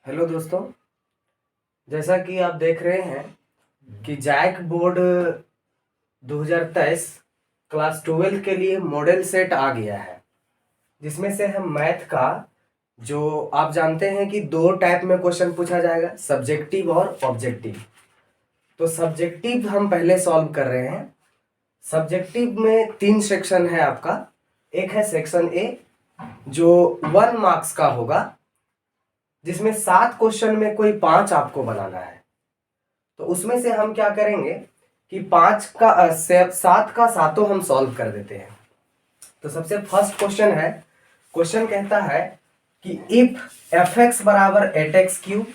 Hello दोस्तों। जैसा कि आप देख रहे हैं कि जैक बोर्ड 2023 क्लास 12 के लिए मॉडल सेट आ गया है, जिसमें से हम मैथ का जो आप जानते हैं कि दो टाइप में क्वेश्चन पूछा जाएगा, सब्जेक्टिव और ऑब्जेक्टिव। तो सब्जेक्टिव हम पहले सॉल्व कर रहे हैं। सब्जेक्टिव में 3 सेक्शन है आपका। एक है सेक्शन ए जो 1 मार्क्स का होगा, जिसमें 7 क्वेश्चन में कोई 5 आपको बनाना है। तो उसमें से हम क्या करेंगे कि 7 का सातों हम सॉल्व कर देते हैं। तो सबसे फर्स्ट क्वेश्चन है, क्वेश्चन कहता है कि इफ एफ एक्स बराबर eight x cube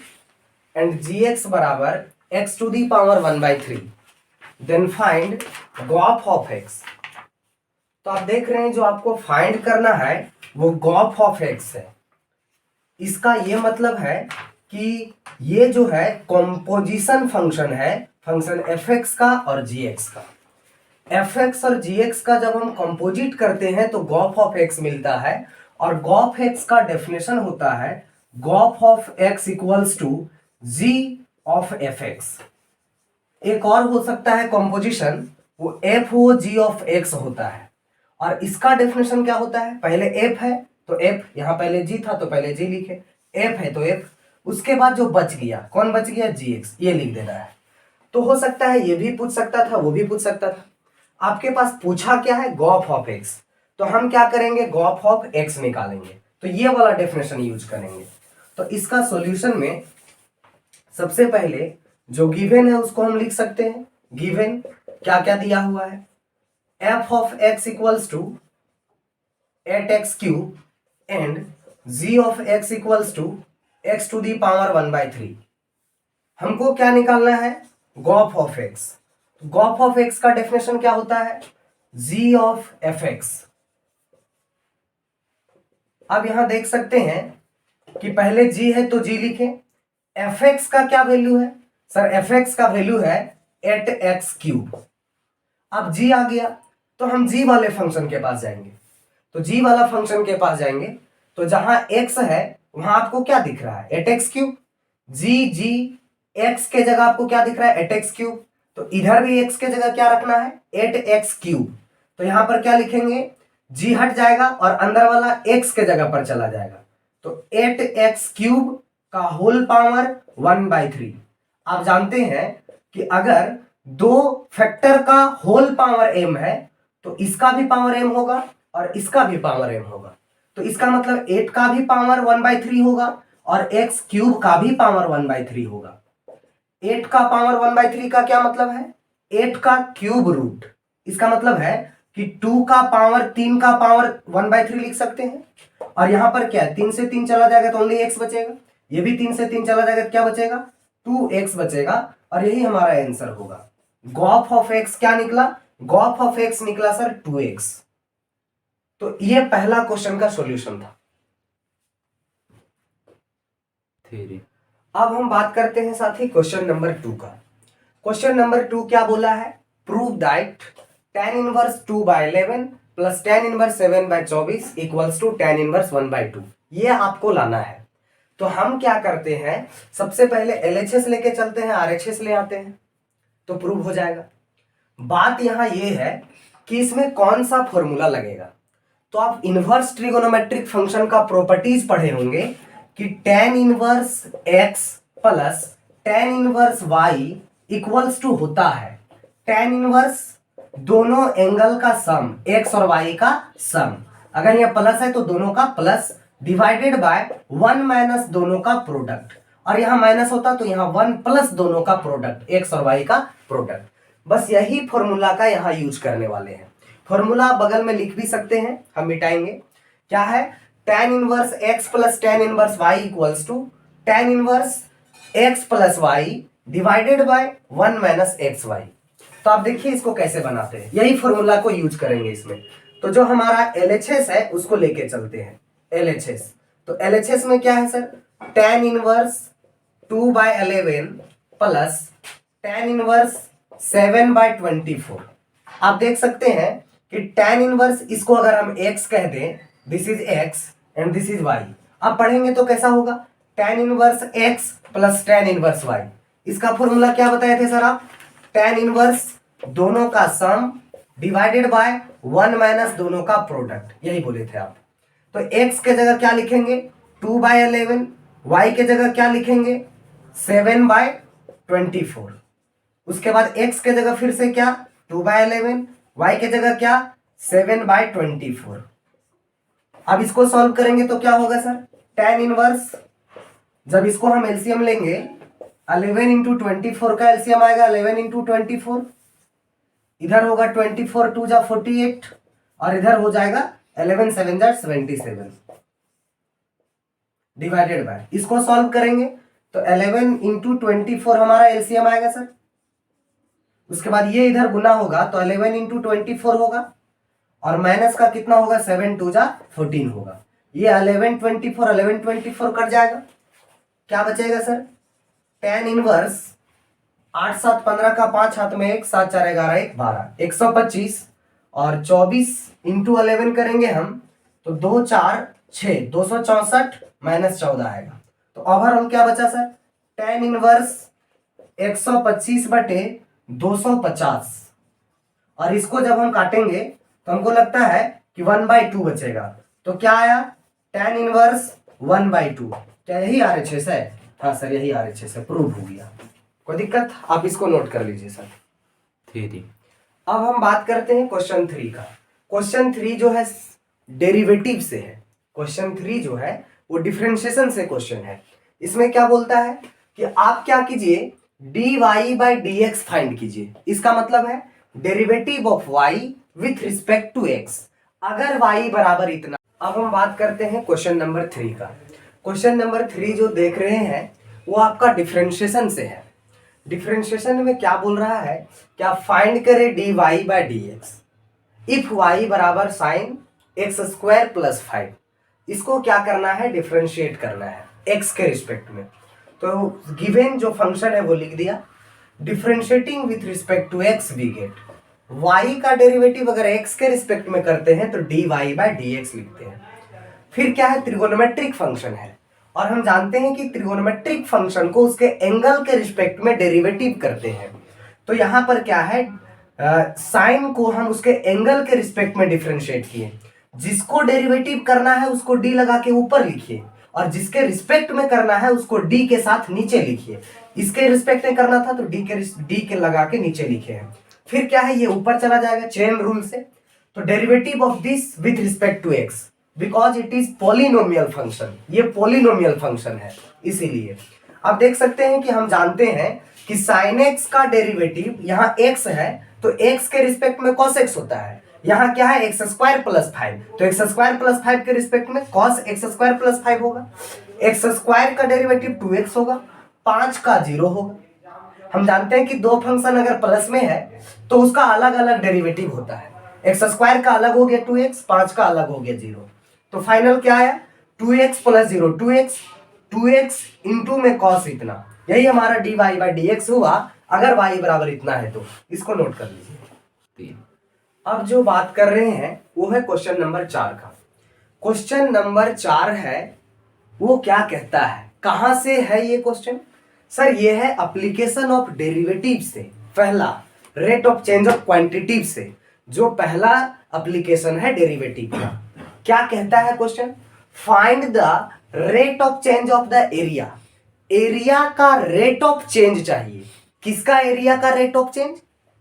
and g x बराबर x to the power 1/3 then find gof of x. तो आप देख रहे हैं जो आपको फाइंड करना है वो गॉफ ऑफ एक्स है। इसका ये मतलब है कि ये जो है कॉम्पोजिशन फंक्शन है, फंक्शन एफ एक्स का और जी एक्स का। एफ एक्स और जी एक्स का जब हम कंपोजिट करते हैं तो गॉफ ऑफ एक्स मिलता है, और गॉफ एक्स का डेफिनेशन होता है gof of x equals to g of f x. एक और हो सकता है कंपोजिशन, वो f o g of x होता है। और इसका डेफिनेशन क्या होता है, पहले एफ है तो एफ, यहां पहले जी था तो पहले जी लिखे, एफ है तो एफ, उसके बाद जो बच गया, कौन बच गया, जी एक्स, ये लिख देना है। तो हो सकता है ये भी पूछ सकता था, वो भी पूछ सकता था। आपके पास पूछा क्या है, गॉफ ऑफ एक्स, तो हम क्या करेंगे, गॉफ ऑफ एक्स निकालेंगे, तो ये वाला डेफिनेशन यूज करेंगे। तो इसका सॉल्यूशन में सबसे पहले जो गिवन है उसको हम लिख सकते हैं। गिवन क्या क्या दिया हुआ है, f of x equals to 8x cube and g of x equals to x to the power 1/3। हमको क्या निकालना है, gof of x। Gof of x का डेफिनेशन क्या होता है, g ऑफ fx। अब यहां देख सकते हैं कि पहले g है तो g लिखे, fx का क्या वैल्यू है, सर fx का वैल्यू है 8x क्यूब। अब g आ गया तो हम g वाले फंक्शन के पास जाएंगे। तो g वाला फंक्शन के पास जाएंगे तो जहां x है वहां आपको क्या दिख रहा है, 8x क्यूब। जी x के जगह आपको क्या दिख रहा है, 8x क्यूब। तो इधर भी x के जगह क्या रखना है, 8x क्यूब। तो यहां पर क्या लिखेंगे, g हट जाएगा और अंदर वाला x के जगह पर चला जाएगा। तो 8x क्यूब का होल पावर 1/3। आप जानते हैं कि अगर दो फैक्टर का होल पावर m है तो इसका भी पावर m होगा और इसका भी पावर m होगा। तो इसका मतलब 8 का भी पावर 1/3 होगा और x क्यूब का भी पावर 1/3 होगा। 8 का पावर 1/3 का क्या मतलब है, 8 का क्यूब रूट। इसका मतलब है कि 2 का पावर 3 का पावर 1/3 लिख सकते हैं। और यहां पर क्या है, 3 से 3 चला जाएगा तो ओनली x बचेगा, ये भी 3 से 3 चला जाएगा तो क्या बचेगा, 2x बचेगा। और यही हमारा आंसर होगा। गॉफ ऑफ x क्या निकला, गॉफ ऑफ x निकला सर 2x। तो ये पहला क्वेश्चन का सॉल्यूशन था। थ्योरी। अब हम बात करते हैं साथी क्वेश्चन नंबर 2 का। क्वेश्चन नंबर 2 क्या बोला है, prove that tan inverse 2/11 plus tan inverse 7/24 equals to tan inverse 1/2। ये आपको लाना है। तो हम क्या करते हैं, सबसे पहले LHS लेके चलते हैं, RHS ले आते हैं तो प्रूव हो जाएगा। बात यहां ये है कि इसमें कौन सा फॉर्मूला लगेगा। तो आप इनवर्स ट्रिगोनोमेट्रिक फंक्शन का प्रॉपर्टीज पढ़े होंगे कि tan inverse x plus tan inverse y equals to होता है tan इनवर्स दोनों एंगल का सम, x और y का सम। अगर यह प्लस है तो दोनों का प्लस डिवाइडेड बाय 1 माइनस दोनों का प्रोडक्ट, और यहां माइनस होता तो यहां 1 प्लस दोनों का प्रोडक्ट, x और y का प्रोडक्ट। बस यही फॉर्मूला का यहां यूज करने वाले हैं। फॉर्मूला बगल में लिख भी सकते हैं, हम मिटाएंगे। क्या है, tan inverse x plus tan inverse y equals to tan inverse x plus y divided by 1 minus x y. तो आप देखिए इसको कैसे बनाते हैं, यही फॉर्मूला को यूज करेंगे इसमें। तो जो हमारा LHS है उसको लेके चलते हैं। LHS, तो LHS में क्या है sir, tan inverse 2/11 plus tan inverse 7/24। आप देख सकते हैं कि tan इनवर्स, इसको अगर हम x कह दें, this is x and this is y। आप पढ़ेंगे तो कैसा होगा, tan inverse x plus tan inverse y। इसका फॉर्मूला क्या बताए थे सर आप? tan इनवर्स दोनों का सम डिवाइडेड बाय 1 माइनस दोनों का प्रोडक्ट, यही बोले थे आप। तो x के जगह क्या लिखेंगे? 2/11। y के जगह क्या लिखेंगे? 7/24। उसके बाद x के जगह फिर से क्या? 2/11। y के जगह क्या? 7/24। अब इसको सॉल्व करेंगे तो क्या होगा सर? tan इनवर्स, जब इसको हम एलसीएम लेंगे 11 इंटू 24 का एलसीएम आएगा 11 इंटू 24। इधर होगा 24 2 जा 48 और इधर हो जाएगा 11 7 जा 77 डिवाइडेड बाय, इसको सॉल्व करेंगे तो 11 इंटू 24 हमारा एलसीएम आएगा सर। उसके बाद ये इधर गुना होगा तो 11 इंटू 24 होगा और माइनस का कितना होगा? 7 2 जा 14 होगा। ये 11 24 कट जाएगा, क्या बचेगा सर? tan इनवर्स 8 7 15 का 5 हाथ में 1 7 4 11 1 12 125 और 24 इंटू 11 करेंगे हम तो 2 4 6 264 माइनस 14 आएगा। तो ओवरऑल क्या बचा सर? tan इनवर्स 125 बटे 250 और इसको जब हम काटेंगे तो हमको लगता है कि 1/2 बचेगा। तो क्या आया? tan inverse 1/2। क्या यही RHS है? हाँ सर यही RHS है, प्रूव हो गया। कोई दिक्कत? आप इसको नोट कर लीजिए सर। ठीक। अब हम बात करते हैं क्वेश्चन 3 का। क्वेश्चन 3 जो है डेरिवेटिव से है। क्वेश्चन 3 जो है वो डिफरेंशिएशन से क्वेश्चन है। इसमें क्या बोलता है कि आप क्या कीजिए? dy/dx फाइंड कीजिए। इसका मतलब है derivative of y with respect to x अगर y बराबर इतना। अब हम बात करते हैं क्वेश्चन नंबर 3 का। क्वेश्चन नंबर 3 जो देख रहे हैं वो आपका डिफरेंशिएशन से है। डिफरेंशिएशन में क्या बोल रहा है? क्या फाइंड करें dy/dx इफ y बराबर साइन x² प्लस 5। इसको क्या करना है? डिफरेंशिएट करना है x के रिस्पेक्ट में। तो गिवन जो फंक्शन है वो लिख दिया। Differentiating with respect to x we get y का डेरिवेटिव अगर x के रिस्पेक्ट में करते हैं तो dy/dx लिखते हैं। फिर क्या है? त्रिगोनोमेट्रिक फंक्शन है और हम जानते हैं कि त्रिगोनोमेट्रिक फंक्शन को उसके एंगल के रिस्पेक्ट में डेरिवेटिव करते हैं। तो यहां पर क्या है? साइन को हम उसके एंगल के रिस्पेक्ट में डिफरेंशिएट किए। जिसको डेरिवेटिव करना है उसको डी लगा के ऊपर लिखिए और जिसके रिस्पेक्ट में करना है उसको डी के साथ नीचे लिखिए। इसके रिस्पेक्ट में करना था तो डी के लगा के नीचे लिखे हैं। फिर क्या है? ये ऊपर चला जाएगा चेन रूल से। तो derivative of this with respect to x because it is polynomial function, ये पॉलिनोमियल फंक्शन है इसीलिए। आप देख सकते हैं कि हम जानते हैं कि sin x का डेरिवेटिव यहाँ x है तो x के रिस्पेक्ट में cos x होता है। यहाँ क्या है? x² प्लस 5, तो x² प्लस 5 के रिस्पेक्ट में cos x² प्लस 5 होगा। x² का डेरिवेटिव 2x होगा, 5 का 0 होगा। हम जानते हैं कि दो फंक्शन अगर प्लस में है तो उसका अलग अलग डेरिवेटिव होता है। x² का अलग हो गया 2x, 5 का अलग हो गया 0। तो फाइनल क्या आया? 2x प्लस 0 2x इंटू में cos इतना, यही हमारा dy/dx हुआ अगर y बराबर इतना है तो। इसको नोट कर लीजिए। अब जो बात कर रहे हैं वो है क्वेश्चन नंबर 4 का। क्वेश्चन नंबर 4 है वो क्या कहता है? कहां से है ये क्वेश्चन? सर ये है एप्लीकेशन ऑफ डेरिवेटिव से। पहला rate of change of quantitative से जो पहला एप्लीकेशन है डेरिवेटिव का। क्या कहता है question? Find the rate of change of the area. Area का रेट ऑफ चेंज चाहिए। किसका एरिया का रेट ऑफ चेंज?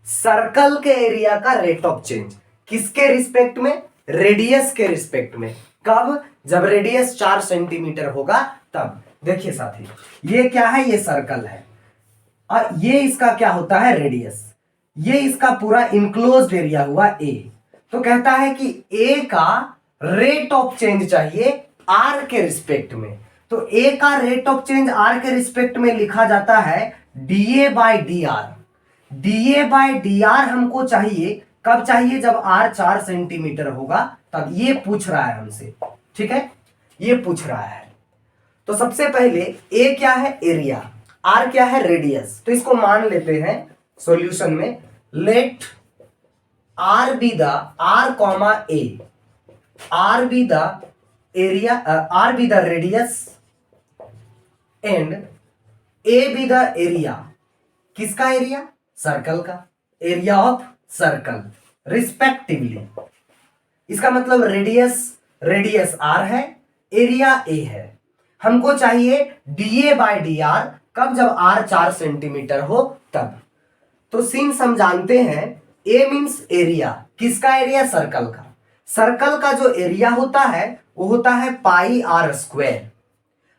सर्कल के एरिया का रेट ऑफ चेंज। किसके रिस्पेक्ट में? रेडियस के रिस्पेक्ट में। कब? जब रेडियस 4 सेंटीमीटर होगा तब। देखिए साथी, ये क्या है? ये सर्कल है और ये इसका क्या होता है? रेडियस। ये इसका पूरा इनक्लोज्ड एरिया हुआ ए। तो कहता है कि ए का रेट ऑफ चेंज चाहिए आर के रिस्पेक्ट में। तो ए का रेट ऑफ चेंज आर के रिस्पेक्ट में लिखा जाता है dA/dr। dA/dr हमको चाहिए कब चाहिए? जब r 4 सेंटीमीटर होगा तब। ये पूछ रहा है हमसे, ठीक है? ये पूछ रहा है। तो सबसे पहले a क्या है? एरिया। r क्या है? रेडियस। तो इसको मान लेते हैं सॉल्यूशन में। Let r be the r comma a, r be the area, r be the radius and A be the area, किसका एरिया? सर्कल का, एरिया ऑफ सर्कल रिस्पेक्टिवली। इसका मतलब रेडियस आर है, एरिया ए है। हमको चाहिए d A by d R, कब? जब आर 4 सेंटीमीटर हो तब। तो सिंस हम जानते हैं ए मीन्स एरिया, किसका एरिया? सर्कल का। सर्कल का जो एरिया होता है वो होता है पाई आर स्क्वायर।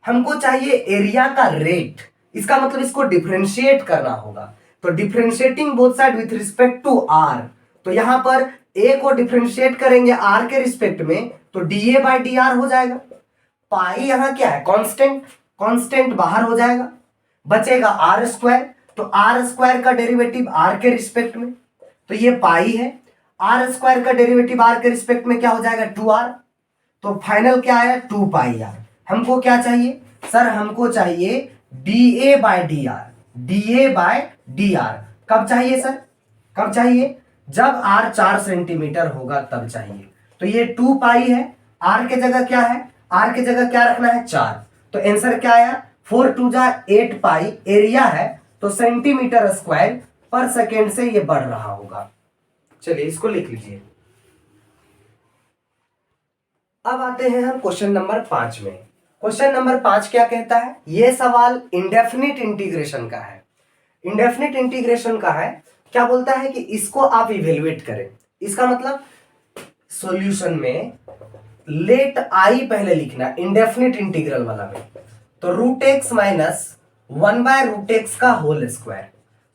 हमको चाहिए एरिया का रेट, इसका मतलब इसको डिफरेंशिएट करना होगा। तो differentiating both side with respect to R, तो यहां पर ए को डिफरेंशिएट करेंगे आर के रिस्पेक्ट में, तो डीए बाय डी आर हो जाएगा। पाई यहां क्या है? कांस्टेंट, कांस्टेंट बाहर हो जाएगा, बचेगा आर स्क्वायर। तो आर स्क्वायर का डेरिवेटिव आर के रिस्पेक्ट में, तो ये पाई है। आर स्क्वायर का डेरिवेटिव आर के रिस्पेक्ट में क्या हो जाएगा? 2r। तो फाइनल क्या आया? 2 पाई आर। हमको क्या चाहिए सर? हमको चाहिए d A by d R, d A by d R कब चाहिए सर? कब चाहिए? जब आर 4 सेंटीमीटर होगा तब चाहिए। तो ये 2 पाई है, आर के जगह क्या है? आर के जगह क्या रखना है? 4। तो आंसर क्या आया? 4 2 जा 8 पाई, एरिया है तो सेंटीमीटर स्क्वायर पर सेकेंड से ये बढ़ रहा होगा। चलिए इसको लिख लीजिए। अब आते हैं हम क्वेश्चन नंबर 5 में। क्वेश्चन नंबर 5 क्या कहता है? यह सवाल इंडेफिनिट इंटीग्रेशन का है। इंडेफिनिट इंटीग्रेशन का है, क्या बोलता है कि इसको आप इवेल्युएट करें। इसका मतलब सॉल्यूशन में लेट आई पहले लिखना, इंडेफिनिट इंटीग्रल वाला में। तो root x minus 1 by root x का होल स्क्वायर।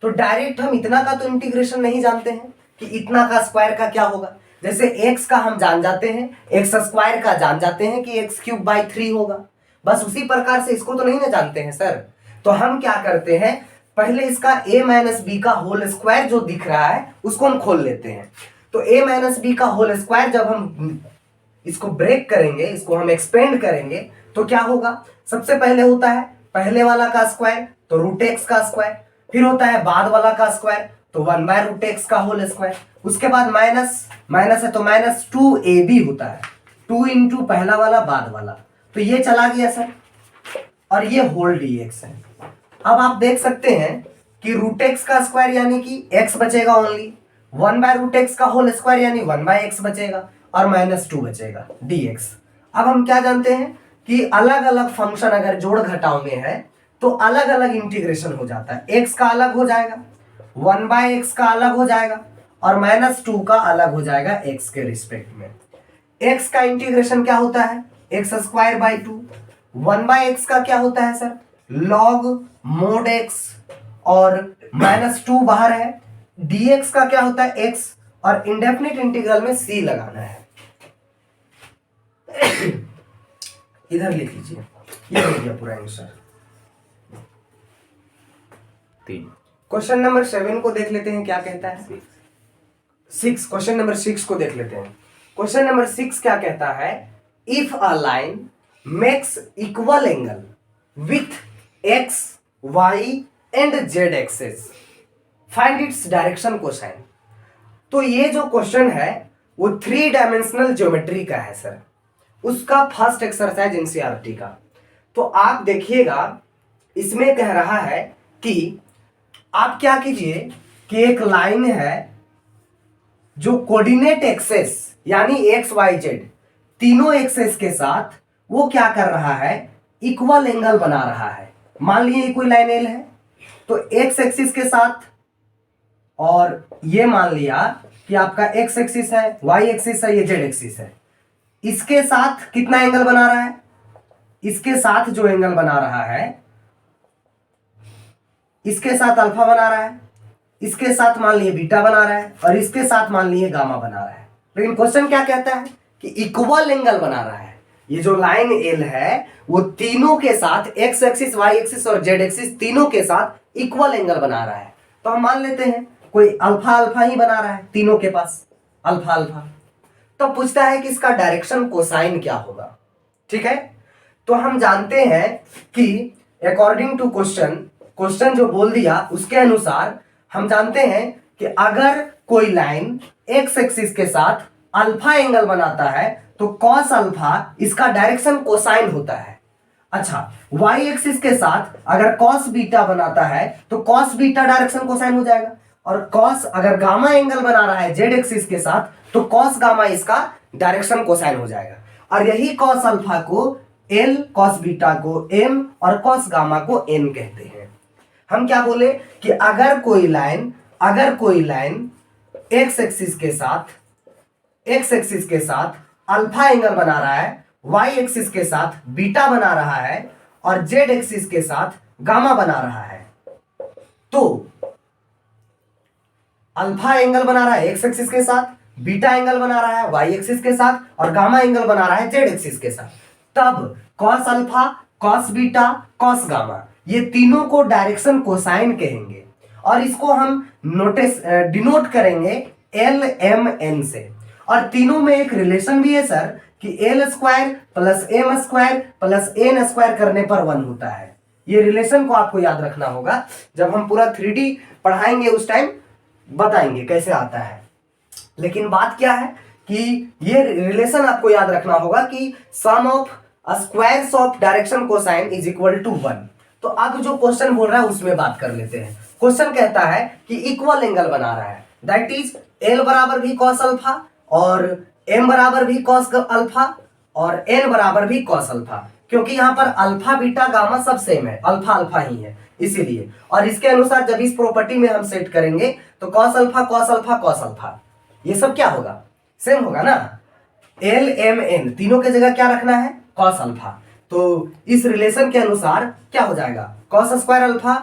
तो डायरेक्ट हम इतना का तो इंटीग्रेशन नहीं जानते हैं कि इतना का स्क्वायर का क्या होगा। जैसे x का हम जान जाते हैं, एक्स स्क्वायर का जान जाते हैं कि एक्स क्यूब बाई 3 होगा, बस उसी प्रकार से इसको तो नहीं ना जानते हैं सर। तो हम क्या करते हैं, पहले इसका a माइनस बी का होल स्क्वायर जो दिख रहा है उसको हम खोल लेते हैं। तो a माइनस बी का होल स्क्वायर जब हम इसको ब्रेक करेंगे, इसको हम एक्सपेंड करेंगे, तो क्या होगा? सबसे पहले होता है पहले वाला का स्क्वायर, तो रूट एक्स का स्क्वायर। फिर होता है बाद वाला का स्क्वायर, तो 1 बाय रूट एक्स का होल स्क्वायर। उसके बाद माइनस, माइनस है तो माइनस 2ab होता है, 2 इंटू पहला वाला बाद वाला। तो ये चला गया सर, और ये होल dx है। अब आप देख सकते हैं कि रूट एक्स का स्क्वायर यानी कि x बचेगा ओनली, 1 बाय रूट एक्स का होल स्क्वायर यानी 1 बाय एक्स बचेगा, और माइनस 2 बचेगा dx। अब हम क्या जानते हैं कि अलग अलग फंक्शन अगर जोड़ घटाव में है तो अलग अलग इंटीग्रेशन हो जाता है। x का अलग हो जाएगा, 1 बाय एक्स का अलग हो जाएगा, और माइनस 2 का अलग हो जाएगा x के रिस्पेक्ट में। x का इंटीग्रेशन क्या होता है? X square by 2। 1 by x का क्या होता है सर? लॉग मोड x, और माइनस 2 बाहर है। dx का क्या होता है? x, और इंडेफिनिट इंटीग्रल में c लगाना है। इधर लिख लीजिए, ये हो गया पूरा आंसर। 3 क्वेश्चन नंबर 7 को देख लेते हैं क्या कहता है। 6 क्वेश्चन नंबर 6 को देख लेते हैं। क्वेश्चन नंबर 6 क्या कहता है? If a line makes equal angle with x, y and z axes, find its direction cosine. तो ये जो क्वेश्चन है वो 3 डायमेंशनल ज्योमेट्री का है सर, उसका फर्स्ट एक्सरसाइज एनसीईआरटी का। तो आप देखिएगा, इसमें कह रहा है कि आप क्या कीजिए कि एक लाइन है जो कोऑर्डिनेट एक्सेस यानी एक्स वाई जेड तीनों एक्सेस के साथ वो क्या कर रहा है? इक्वल एंगल बना रहा है। मान लीजिए कोई लाइन एल है, तो एक्स एक्सिस के साथ, और ये मान लिया कि आपका एक्स एक्सिस है, वाई एक्सिस है, ये जेड एक्सिस है। इसके साथ कितना एंगल बना रहा है? इसके साथ जो एंगल बना रहा है, इसके साथ अल्फा बना रहा है, इसके साथ मान लिए बीटा बना रहा है, और इसके साथ मान लिए गामा बना रहा है। लेकिन क्वेश्चन क्या कहता है कि इक्वल एंगल बना रहा है। ये जो लाइन एल है वो तीनों के साथ एक्स एक्सिस, वाई एक्सिस और जेड एक्सिस तीनों के साथ इक्वल एंगल बना रहा है। तो हम मान लेते हैं कोई अल्फा अल्फा ही बना रहा है, तीनों के पास अल्फा अल्फा। तो पूछता है कि इसका डायरेक्शन कोसाइन क्या होगा। ठीक है, तो हम जानते हैं कि अकॉर्डिंग टू क्वेश्चन जो बोल दिया उसके अनुसार हम जानते हैं कि अगर कोई लाइन एक्स एक्सिस के साथ अल्फा एंगल बनाता है तो कॉस अल्फा इसका डायरेक्शन कोसाइन होता है। अच्छा, वाई एक्सिस के साथ अगर कॉस बीटा बनाता है तो कॉस बीटा डायरेक्शन कोसाइन हो जाएगा, और कॉस अगर गामा एंगल बना रहा है जेड एक्सिस के साथ तो कॉस गामा इसका डायरेक्शन कोसाइन हो जाएगा। और यही कॉस अल्फा को एल, कॉस बीटा को एम और कॉस गामा को एन कहते हैं। हम क्या बोले कि अगर कोई लाइन एक्स एक्सिस के साथ अल्फा एंगल बना रहा है, वाई एक्सिस के साथ बीटा बना रहा है और जेड एक्सिस के साथ गामा बना रहा है, तो अल्फा एंगल बना रहा है एक्स एक्सिस के साथ, बीटा एंगल बना रहा है वाई एक्सिस के साथ और गामा एंगल बना रहा है जेड एक्सिस के साथ, तब cos alpha, cos beta, cos gamma ये तीनों को डायरेक्शन कोसाइन कहेंगे, और इसको हम डिनोट करेंगे एल एम एन से। और तीनों में एक रिलेशन भी है सर कि l square plus m square plus n square करने पर 1 होता है। ये रिलेशन को आपको याद रखना होगा, जब हम पूरा 3D पढ़ाएंगे उस टाइम बताएंगे कैसे आता है। लेकिन बात क्या है कि ये रिलेशन आपको याद रखना होगा कि sum of squares of direction cosine is equal to 1। तो अब जो क्वेश्चन बोल रहा है उसमें बात कर लेते हैं। क्वेश्चन कहता है कि इक्वल एंगल बना रहा है, दैट इज एल बराबर भी कॉस अल्फा और एम बराबर भी कॉस अल्फा और एन बराबर भी कॉस अल्फा, क्योंकि यहां पर अल्फा बीटा गामा सब सेम है, अल्फा अल्फा ही है इसीलिए। और इसके अनुसार जब इस प्रॉपर्टी में हम सेट करेंगे तो cos alpha cos alpha cos alpha ये सब क्या होगा, सेम होगा ना। एल एम एन तीनों के जगह क्या रखना है, कॉस अल्फा। तो इस रिलेशन के अनुसार क्या हो जाएगा, cos square alpha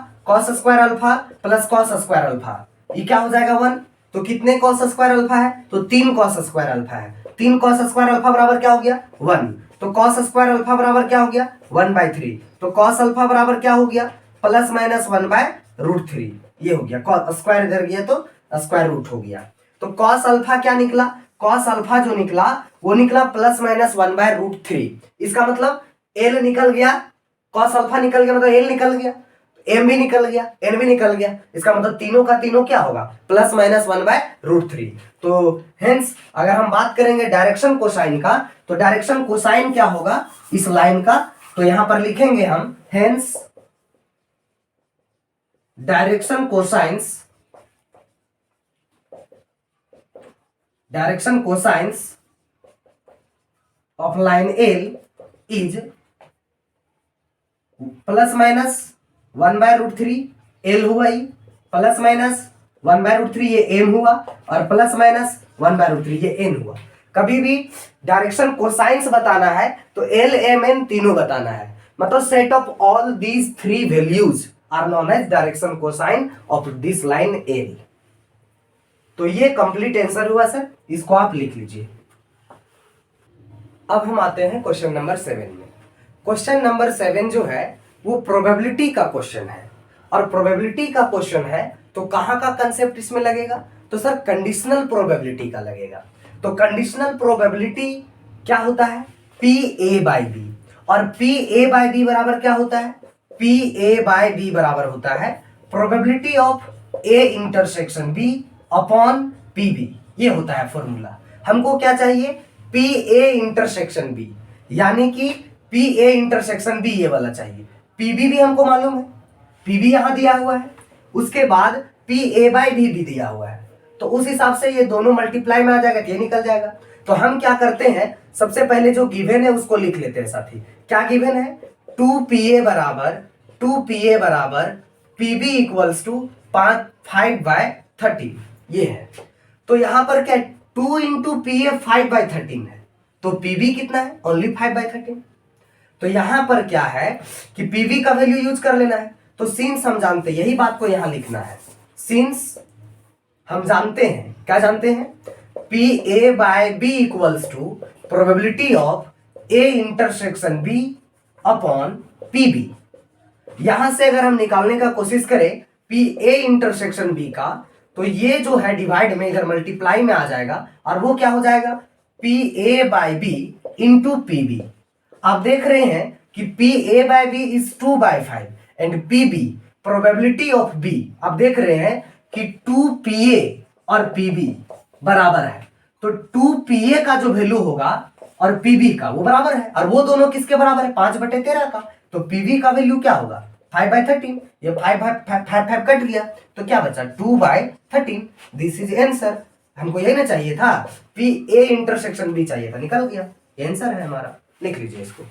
plus cos square alpha, ये क्या हो जाएगा 1। तो कितने कॉस स्क्वायर अल्फा है, तो 3 कॉस स्क्वायर अल्फा है। 3 कॉस स्क्वायर अल्फा बराबर क्या हो गया 1। तो कॉस स्क्वायर अल्फा बराबर क्या हो गया 1/3। तो कॉस अल्फा बराबर क्या हो गया प्लस माइनस 1/√3, ये हो गया। कॉस स्क्वायर इधर गया तो स्क्वायर रूट हो गया। तो कॉस अल्फा क्या निकला, कॉस अल्फा जो निकला वो निकला प्लस माइनस 1/√3। इसका मतलब एल निकल गया, कॉस अल्फा निकल गया मतलब एल निकल गया, एम भी निकल गया, एन भी निकल गया। इसका मतलब तीनों का तीनों क्या होगा प्लस माइनस 1/√3। तो हेंस अगर हम बात करेंगे डायरेक्शन कोसाइन का, तो डायरेक्शन कोसाइन क्या होगा इस लाइन का, तो यहां पर लिखेंगे हम hence direction cosines of line L is plus minus 1/√3, L हुआ ही प्लस माइनस 1/√3 ये एम हुआ और प्लस माइनस 1/√3 ये एन हुआ। कभी भी डायरेक्शन कोसाइंस बताना है तो एल एम एन तीनों बताना है, मतलब set of all these 3 values are known as direction cosine of this line l. तो ये कंप्लीट आंसर हुआ सर, इसको आप लिख लीजिए। अब हम आते हैं क्वेश्चन नंबर 7 में। क्वेश्चन नंबर 7 जो है वो प्रोबेबिलिटी का क्वेश्चन है, और प्रोबेबिलिटी का क्वेश्चन है तो कहाँ का कंसेप्ट इसमें लगेगा, तो सर कंडीशनल प्रोबेबिलिटी का लगेगा। तो कंडीशनल प्रोबेबिलिटी क्या होता है पी ए बाई बी, और पी ए बाई बी बराबर क्या होता है, पी ए बाई बी बराबर होता है probability of A intersection B upon P B, ये होता है फॉर्मूला। हमको क्या चाहिए पी ए इंटरसेक्शन बी, यानी कि पी ए इंटरसेक्शन बी ये वाला चाहिए। पीबी भी हमको मालूम है, पीबी यहां दिया हुआ है, उसके बाद पी ए बाई बी भी दिया हुआ है, तो उस हिसाब से ये दोनों मल्टीप्लाई में आ जाएगा, ये निकल जाएगा। तो हम क्या करते हैं, सबसे पहले जो गिवन है उसको लिख लेते हैं साथी। क्या गिवन है 2PA बराबर PB इक्वल्स टू 5/13 ये है। तो यहां पर क्या 2 इंटू PA 5/13 है, तो PB कितना है ओनली 5/13। तो यहां पर क्या है कि पीवी का वैल्यू यूज कर लेना है। तो सिंस हम जानते हैं, यही बात को यहां लिखना है, सिंस हम जानते हैं, क्या जानते हैं P A by B equals to probability of A intersection B upon P B. यहां से अगर हम निकालने का कोशिश करें पी ए इंटरसेक्शन बी का, तो ये जो है डिवाइड में इधर मल्टीप्लाई में आ जाएगा, और वो क्या हो जाएगा P A by B into P B. आप देख रहे हैं कि P A by B is 2/5 and P B probability of B, आप देख रहे हैं कि 2PA और PB बराबर है। तो 2PA का जो वैल्यू होगा और PB का वो बराबर है, और वो दोनों किसके बराबर है 5/13 का। तो पीवी का वैल्यू क्या होगा 5/13। ये 5 कट गया तो क्या बचा 2/13। This is answer. हमको यही ना चाहिए था, पी ए इंटरसेक्शन बी चाहिए था, निकल गया, आंसर है हमारा। लिख लीजिए इसको।